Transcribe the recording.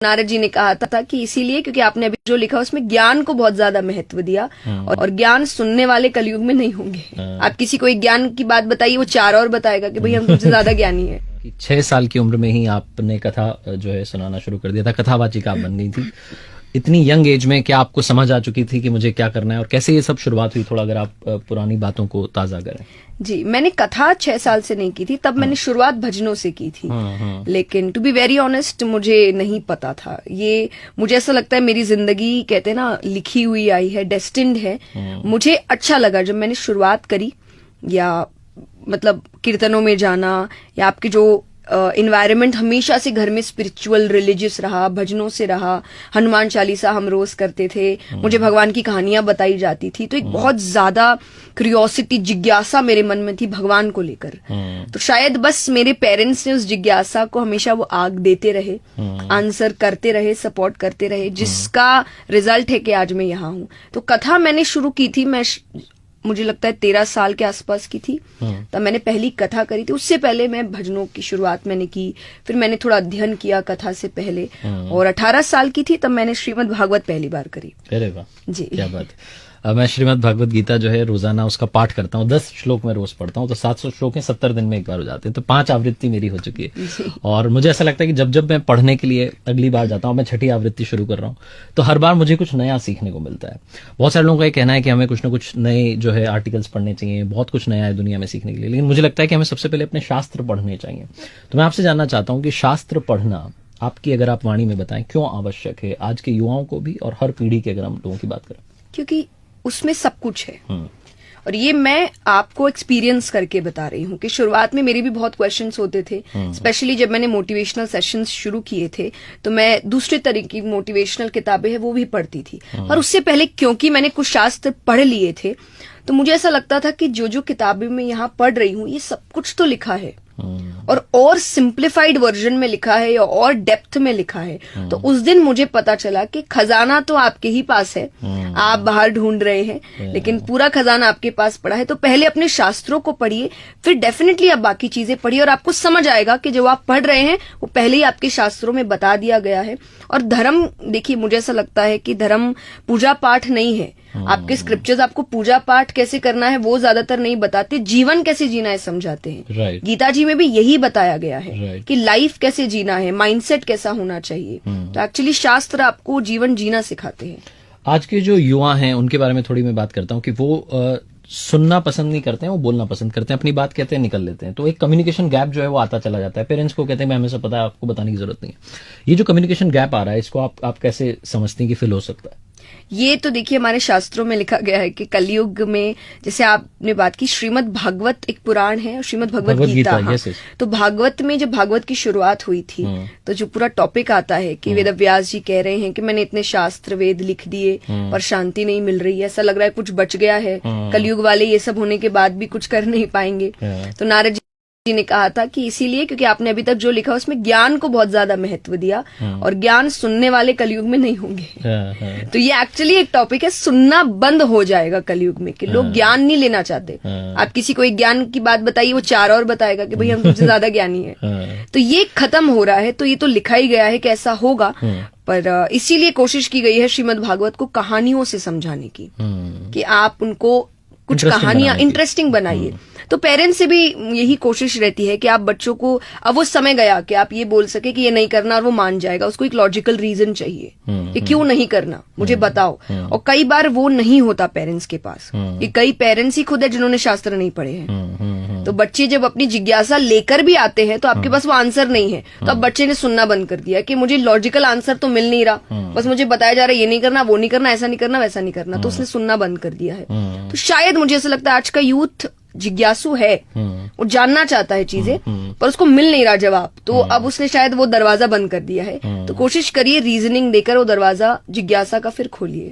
नारद जी ने कहा था कि इसीलिए क्योंकि आपने अभी जो लिखा उसमें ज्ञान को बहुत ज्यादा महत्व दिया और ज्ञान सुनने वाले कलयुग में नहीं होंगे। आप किसी को एक ज्ञान की बात बताइए, वो चार और बताएगा कि भाई हम तुमसे ज्यादा ज्ञानी है। 6 साल की उम्र में ही आपने कथा जो है सुनाना शुरू कर दिया था, कथावाचिका आप बन गई थी। इतनी यंग एज में क्या आपको समझ आ चुकी थी कि मुझे क्या करना है, और कैसे ये सब शुरुआत हुई? थोड़ा अगर आप पुरानी बातों को ताजा करें। जी, मैंने कथा 6 साल से नहीं की थी, तब मैंने शुरुआत भजनों से की थी। लेकिन टू बी वेरी ऑनेस्ट मुझे नहीं पता था ये। मुझे ऐसा लगता है मेरी जिंदगी कहते हैं ना लिखी हुई आई है, डेस्टिन्ड है। मुझे अच्छा लगा जब मैंने शुरुआत करी, या मतलब कीर्तनों में जाना, या आपके जो इन्वायरमेंट हमेशा से घर में स्पिरिचुअल रिलीजियस रहा, भजनों से रहा। हनुमान चालीसा हम रोज करते थे, मुझे भगवान की कहानियां बताई जाती थी, तो एक बहुत ज्यादा क्यूरियोसिटी, जिज्ञासा मेरे मन में थी भगवान को लेकर। तो शायद बस मेरे पेरेंट्स ने उस जिज्ञासा को हमेशा वो आग देते रहे, आंसर करते रहे, सपोर्ट करते रहे, जिसका रिजल्ट है कि आज मैं यहाँ हूँ। तो कथा मैंने शुरू की थी, मुझे लगता है 13 साल के आसपास की थी, तब मैंने पहली कथा करी थी। उससे पहले मैं भजनों की शुरुआत मैंने की, फिर मैंने थोड़ा अध्ययन किया कथा से पहले, और 18 साल की थी तब मैंने श्रीमद् भागवत पहली बार करी। अरे वाह, जी, क्या बात है। मैं श्रीमद् भागवत गीता जो है रोजाना उसका पाठ करता हूँ। 10 श्लोक मैं रोज पढ़ता हूँ, तो 700 श्लोक हैं, 70 दिन में एक बार हो जाते हैं, तो 5 आवृत्ति मेरी हो चुकी है। और मुझे ऐसा लगता है कि जब जब मैं पढ़ने के लिए अगली बार जाता हूँ, मैं 6ठी आवृत्ति शुरू कर रहा हूँ, तो हर बार मुझे कुछ नया सीखने को मिलता है। बहुत सारे लोगों का ये कहना है कि हमें कुछ ना कुछ नए जो है आर्टिकल्स पढ़ने चाहिए, बहुत कुछ नया है दुनिया में सीखने के लिए, लेकिन मुझे लगता है कि हमें सबसे पहले अपने शास्त्र पढ़ने चाहिए। तो मैं आपसे जानना चाहता हूँ कि शास्त्र पढ़ना आपकी अगर आप वाणी में बताएं क्यों आवश्यक है आज के युवाओं को भी, और हर पीढ़ी के अगर हम लोगों की बात करें? क्योंकि उसमें सब कुछ है, और ये मैं आपको एक्सपीरियंस करके बता रही हूँ कि शुरुआत में मेरे भी बहुत क्वेश्चंस होते थे। स्पेशली जब मैंने मोटिवेशनल सेशंस शुरू किए थे, तो मैं दूसरे तरह की मोटिवेशनल किताबें हैं वो भी पढ़ती थी। और उससे पहले क्योंकि मैंने कुछ शास्त्र पढ़ लिए थे, तो मुझे ऐसा लगता था कि जो जो किताबें मैं यहाँ पढ़ रही हूँ ये सब कुछ तो लिखा है, और सिंप्लीफाइड वर्जन में लिखा है, या और डेप्थ में लिखा है। तो उस दिन मुझे पता चला कि खजाना तो आपके ही पास है, आप बाहर ढूंढ रहे हैं, लेकिन पूरा खजाना आपके पास पड़ा है। तो पहले अपने शास्त्रों को पढ़िए, फिर डेफिनेटली आप बाकी चीजें पढ़िए, और आपको समझ आएगा कि जो आप पढ़ रहे हैं वो पहले ही आपके शास्त्रों में बता दिया गया है। और धर्म, देखिए मुझे ऐसा लगता है कि धर्म पूजा पाठ नहीं है। आपके स्क्रिप्चर्स आपको पूजा पाठ कैसे करना है वो ज्यादातर नहीं बताते, जीवन कैसे जीना है समझाते हैं। गीता जी में भी यही बताया गया है कि लाइफ कैसे जीना है, माइंडसेट कैसा होना चाहिए। तो एक्चुअली शास्त्र आपको जीवन जीना सिखाते हैं। आज के जो युवा हैं उनके बारे में थोड़ी मैं बात करता हूँ कि वो सुनना पसंद नहीं करते हैं, वो बोलना पसंद करते हैं, अपनी बात कहते हैं निकल लेते हैं। तो एक कम्युनिकेशन गैप जो है वो आता चला जाता है। पेरेंट्स को कहते हैं मैं हमें सब पता है, आपको बताने की जरूरत नहीं है। ये जो कम्युनिकेशन गैप आ रहा है, इसको आप कैसे समझते हैं कि फिल हो सकता है? ये तो देखिए हमारे शास्त्रों में लिखा गया है कि कलयुग में, जैसे आपने बात की, श्रीमद् भागवत एक पुराण है और श्रीमद् भगवत गीता। हाँ। तो भागवत में जब भागवत की शुरुआत हुई थी, तो जो पूरा टॉपिक आता है कि वेद व्यास जी कह रहे हैं कि मैंने इतने शास्त्र वेद लिख दिए पर शांति नहीं मिल रही है, ऐसा लग रहा है कुछ बच गया है, कलयुग वाले ये सब होने के बाद भी कुछ कर नहीं पाएंगे। तो नारद जी ने कहा था कि इसीलिए क्योंकि आपने अभी तक जो लिखा उसमें ज्ञान को बहुत ज्यादा महत्व दिया, और ज्ञान सुनने वाले कलयुग में नहीं होंगे। तो ये एक्चुअली एक टॉपिक है, सुनना बंद हो जाएगा कलयुग में, कि लोग ज्ञान नहीं लेना चाहते। आप किसी को एक ज्ञान की बात बताइए, वो 4 और बताएगा कि भाई हम तुमसे ज्यादा ज्ञानी है। तो ये खत्म हो रहा है, तो ये तो लिखा ही गया है कि ऐसा होगा। पर इसीलिए कोशिश की गई है श्रीमद् भागवत को कहानियों से समझाने की, कि आप उनको कुछ कहानियां इंटरेस्टिंग बनाइए। तो पेरेंट्स से भी यही कोशिश रहती है कि आप बच्चों को, अब वो समय गया कि आप ये बोल सके कि ये नहीं करना और वो मान जाएगा। उसको एक लॉजिकल रीजन चाहिए कि क्यों नहीं करना, मुझे बताओ। और कई बार वो नहीं होता पेरेंट्स के पास, कि कई पेरेंट्स ही खुद है जिन्होंने शास्त्र नहीं पढ़े हैं। तो बच्चे जब अपनी जिज्ञासा लेकर भी आते हैं तो आपके पास वो आंसर नहीं है, तो अब बच्चे ने सुनना बंद कर दिया कि मुझे लॉजिकल आंसर तो मिल नहीं रहा, बस मुझे बताया जा रहा है ये नहीं करना, वो नहीं करना, ऐसा नहीं करना, वैसा नहीं करना। तो उसने सुनना बंद कर दिया है। तो शायद मुझे ऐसा लगता है आज का यूथ जिज्ञासु है, वो जानना चाहता है चीजें, पर उसको मिल नहीं रहा जवाब। तो अब उसने शायद वो दरवाजा बंद कर दिया है। तो कोशिश करिए रीजनिंग देकर वो दरवाजा जिज्ञासा का फिर खोलिए।